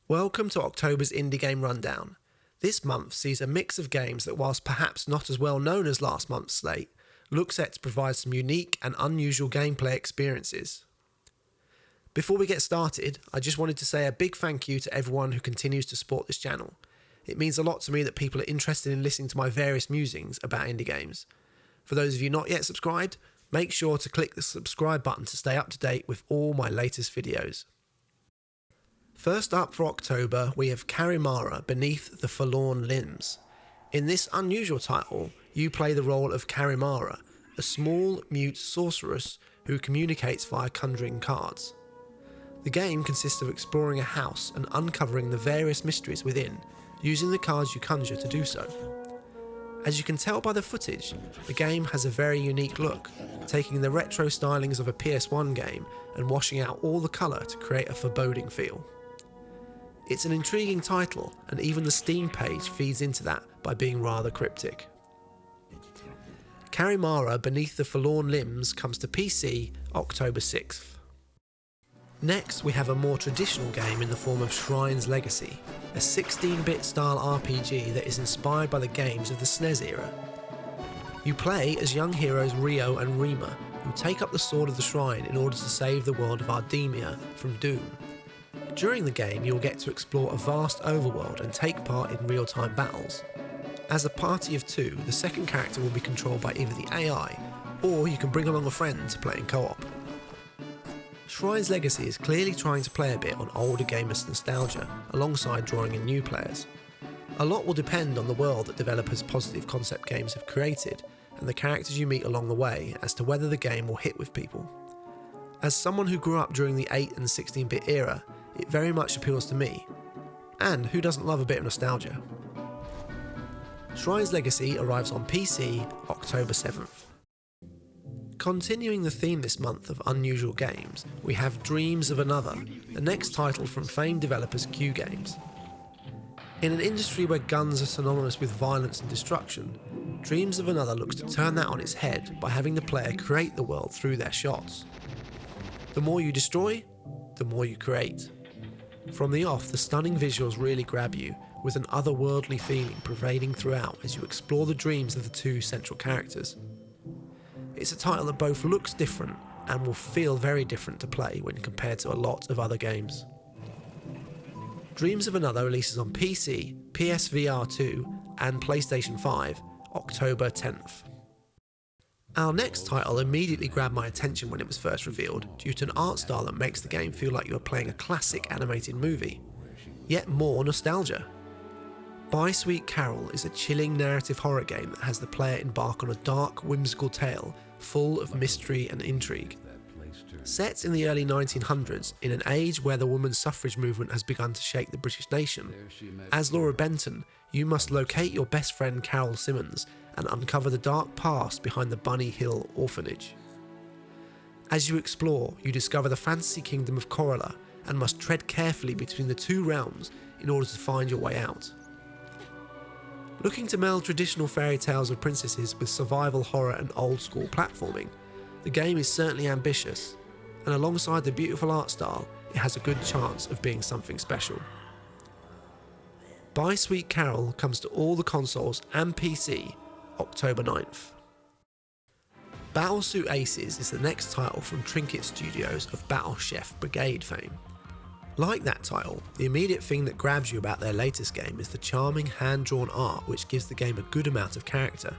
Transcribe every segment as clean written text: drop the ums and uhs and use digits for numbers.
Welcome to October's Indie Game Rundown. This month sees a mix of games that, whilst perhaps not as well known as last month's slate, look set to provide some unique and unusual gameplay experiences. Before we get started, I just wanted to say a big thank you to everyone who continues to support this channel. It means a lot to me that people are interested in listening to my various musings about indie games. For those of you not yet subscribed, make sure to click the subscribe button to stay up to date with all my latest videos. First up for October, we have Carimara Beneath the Forlorn Limbs. In this unusual title, you play the role of Carimara, a small, mute sorceress who communicates via conjuring cards. The game consists of exploring a house and uncovering the various mysteries within, using the cards you conjure to do so. As you can tell by the footage, the game has a very unique look, taking the retro stylings of a PS1 game and washing out all the colour to create a foreboding feel. It's an intriguing title, and even the Steam page feeds into that by being rather cryptic. Carimara Beneath the Forlorn Limbs comes to PC October 6th. Next, we have a more traditional game in the form of Shrine's Legacy, a 16-bit style RPG that is inspired by the games of the SNES era. You play as young heroes Rio and Rima, who take up the sword of the shrine in order to save the world of Ardemia from doom. During the game, you'll get to explore a vast overworld and take part in real-time battles. As a party of two, the second character will be controlled by either the AI, or you can bring along a friend to play in co-op. Shrine's Legacy is clearly trying to play a bit on older gamers' nostalgia, alongside drawing in new players. A lot will depend on the world that developers' positive concept games have created, and the characters you meet along the way as to whether the game will hit with people. As someone who grew up during the 8 and 16-bit era, it very much appeals to me. And who doesn't love a bit of nostalgia? Shrine's Legacy arrives on PC October 7th. Continuing the theme this month of unusual games, we have Dreams of Another, the next title from famed developers Q Games. In an industry where guns are synonymous with violence and destruction, Dreams of Another looks to turn that on its head by having the player create the world through their shots. The more you destroy, the more you create. From the off, the stunning visuals really grab you, with an otherworldly feeling pervading throughout as you explore the dreams of the two central characters. It's a title that both looks different and will feel very different to play when compared to a lot of other games. Dreams of Another releases on PC, PSVR 2 and PlayStation 5 October 10th. Our next title immediately grabbed my attention when it was first revealed due to an art style that makes the game feel like you are playing a classic animated movie. Yet more nostalgia. Sweet Carole is a chilling narrative horror game that has the player embark on a dark, whimsical tale full of mystery and intrigue. Set in the early 1900s, in an age where the women's suffrage movement has begun to shake the British nation, as Laura Benton, you must locate your best friend Carol Simmons and uncover the dark past behind the Bunny Hill orphanage. As you explore, you discover the fantasy kingdom of Corolla and must tread carefully between the two realms in order to find your way out. Looking to meld traditional fairy tales of princesses with survival horror and old-school platforming, the game is certainly ambitious, and alongside the beautiful art style, it has a good chance of being something special. Sweet Carole comes to all the consoles and PC October 9th. Battlesuit Aces is the next title from Trinket Studios of Battle Chef Brigade fame. Like that title, the immediate thing that grabs you about their latest game is the charming hand-drawn art which gives the game a good amount of character.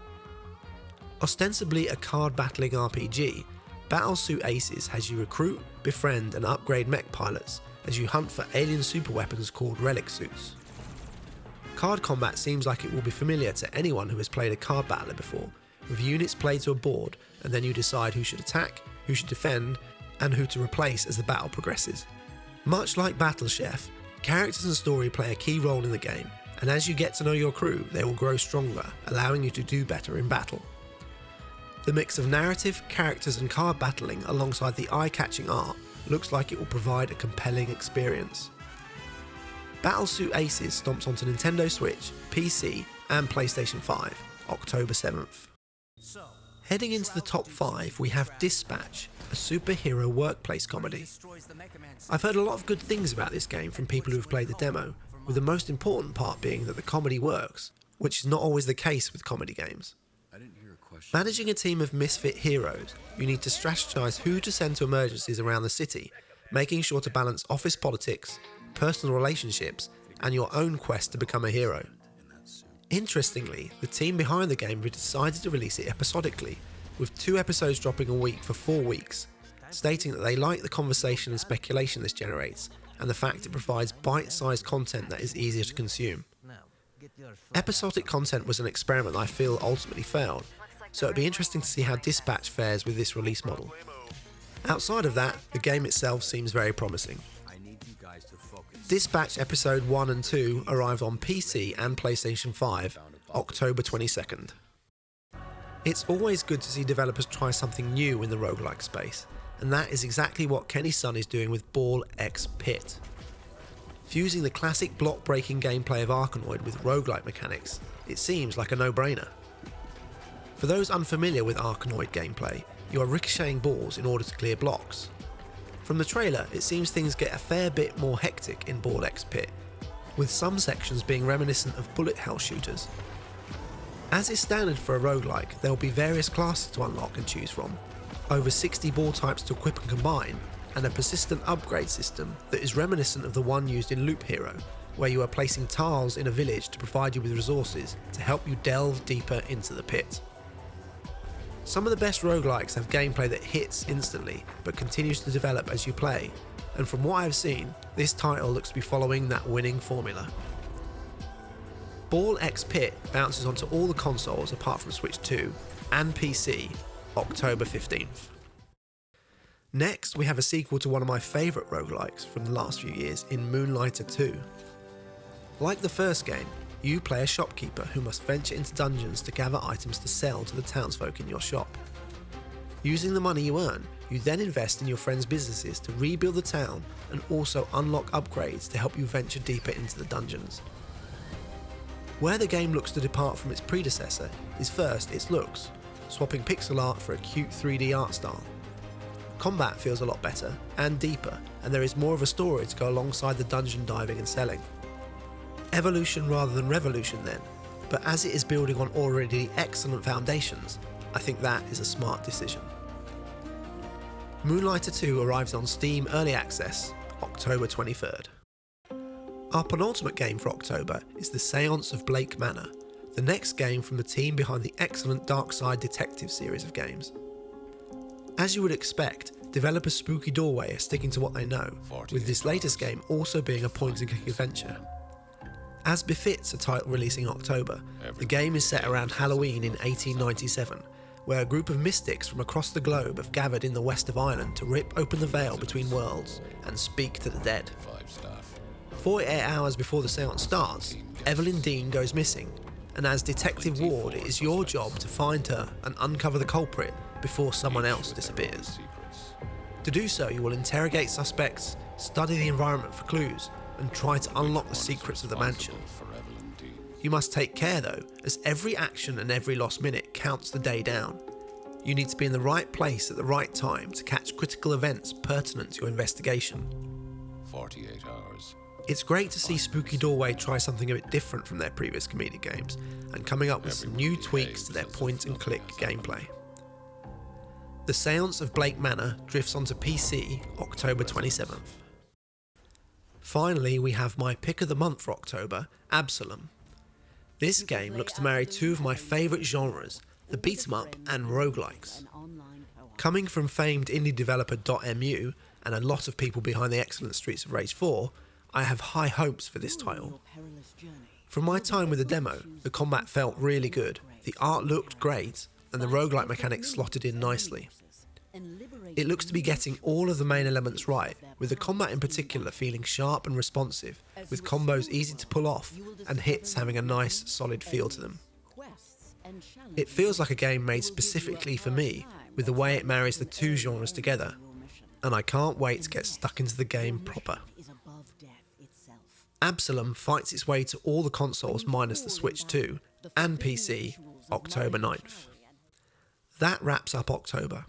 Ostensibly a card battling RPG, Battlesuit Aces has you recruit, befriend and upgrade mech pilots as you hunt for alien superweapons called relic suits. Card combat seems like it will be familiar to anyone who has played a card battler before, with units played to a board and then you decide who should attack, who should defend and who to replace as the battle progresses. Much like Battle Chef, characters and story play a key role in the game, and as you get to know your crew, they will grow stronger, allowing you to do better in battle. The mix of narrative, characters and card battling alongside the eye-catching art looks like it will provide a compelling experience. Battlesuit Aces stomps onto Nintendo Switch, PC and PlayStation 5, October 7th. So, Heading into the top 5, we have Dispatch, a superhero workplace comedy. I've heard a lot of good things about this game from people who have played the demo, with the most important part being that the comedy works, which is not always the case with comedy games. Managing a team of misfit heroes, you need to strategize who to send to emergencies around the city, making sure to balance office politics, personal relationships, and your own quest to become a hero. Interestingly, the team behind the game have decided to release it episodically, with 2 episodes dropping a week for 4 weeks, stating that they like the conversation and speculation this generates, and the fact it provides bite-sized content that is easier to consume. Episodic content was an experiment I feel ultimately failed, so it'd be interesting to see how Dispatch fares with this release model. Outside of that, the game itself seems very promising. Dispatch Episode 1 and 2 arrived on PC and PlayStation 5, October 22nd. It's always good to see developers try something new in the roguelike space, and that is exactly what Kenny Sun is doing with Ball X Pit. Fusing the classic block-breaking gameplay of Arkanoid with roguelike mechanics, it seems like a no-brainer. For those unfamiliar with Arkanoid gameplay, you are ricocheting balls in order to clear blocks. From the trailer, it seems things get a fair bit more hectic in Ball X Pit, with some sections being reminiscent of bullet hell shooters. As is standard for a roguelike, there will be various classes to unlock and choose from, over 60 ball types to equip and combine, and a persistent upgrade system that is reminiscent of the one used in Loop Hero, where you are placing tiles in a village to provide you with resources to help you delve deeper into the pit. Some of the best roguelikes have gameplay that hits instantly, but continues to develop as you play, and from what I've seen, this title looks to be following that winning formula. Ball X Pit bounces onto all the consoles apart from Switch 2 and PC, October 15th. Next, we have a sequel to one of my favourite roguelikes from the last few years in Moonlighter 2. Like the first game, you play a shopkeeper who must venture into dungeons to gather items to sell to the townsfolk in your shop. Using the money you earn, you then invest in your friends' businesses to rebuild the town and also unlock upgrades to help you venture deeper into the dungeons. Where the game looks to depart from its predecessor is first its looks, swapping pixel art for a cute 3D art style. Combat feels a lot better and deeper, and there is more of a story to go alongside the dungeon diving and selling. Evolution rather than revolution then, but as it is building on already excellent foundations, I think that is a smart decision. Moonlighter 2 arrives on Steam Early Access, October 23rd. Our penultimate game for October is the Séance of Blake Manor, the next game from the team behind the excellent Dark Side Detective series of games. As you would expect, developer Spooky Doorway are sticking to what they know, with this latest game also being a point-and-click adventure. As befits a title releasing in October, the game is set around Halloween in 1897, where a group of mystics from across the globe have gathered in the west of Ireland to rip open the veil between worlds and speak to the dead. 48 hours before the séance starts, Evelyn Dean goes missing, and as Detective Ward, it is your job to find her and uncover the culprit before someone else disappears. To do so, you will interrogate suspects, study the environment for clues, and try to unlock the secrets of the mansion. You must take care though, as every action and every lost minute counts the day down. You need to be in the right place at the right time to catch critical events pertinent to your investigation. 48 hours. It's great to see Spooky Doorway try something a bit different from their previous comedic games, and coming up with some new tweaks to their point-and-click gameplay. The Séance of Blake Manor drifts onto PC, October 27th. Finally, we have my pick of the month for October, Absolum. This game looks to marry two of my favourite genres, the beat-em-up and roguelikes. Coming from famed indie developer .mu and a lot of people behind the excellent Streets of Rage 4, I have high hopes for this title. From my time with the demo, the combat felt really good, the art looked great, and the roguelike mechanics slotted in nicely. It looks to be getting all of the main elements right, with the combat in particular feeling sharp and responsive, with combos easy to pull off, and hits having a nice, solid feel to them. It feels like a game made specifically for me, with the way it marries the two genres together, and I can't wait to get stuck into the game proper. Absolum fights its way to all the consoles minus the Switch 2, and PC, October 9th. That wraps up October.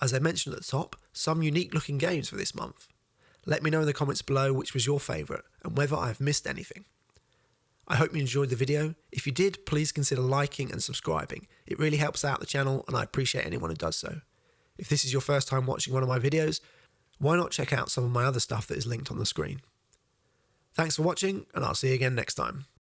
As I mentioned at the top, some unique looking games for this month. Let me know in the comments below which was your favourite and whether I have missed anything. I hope you enjoyed the video. If you did, please consider liking and subscribing. It really helps out the channel and I appreciate anyone who does so. If this is your first time watching one of my videos, why not check out some of my other stuff that is linked on the screen. Thanks for watching and I'll see you again next time.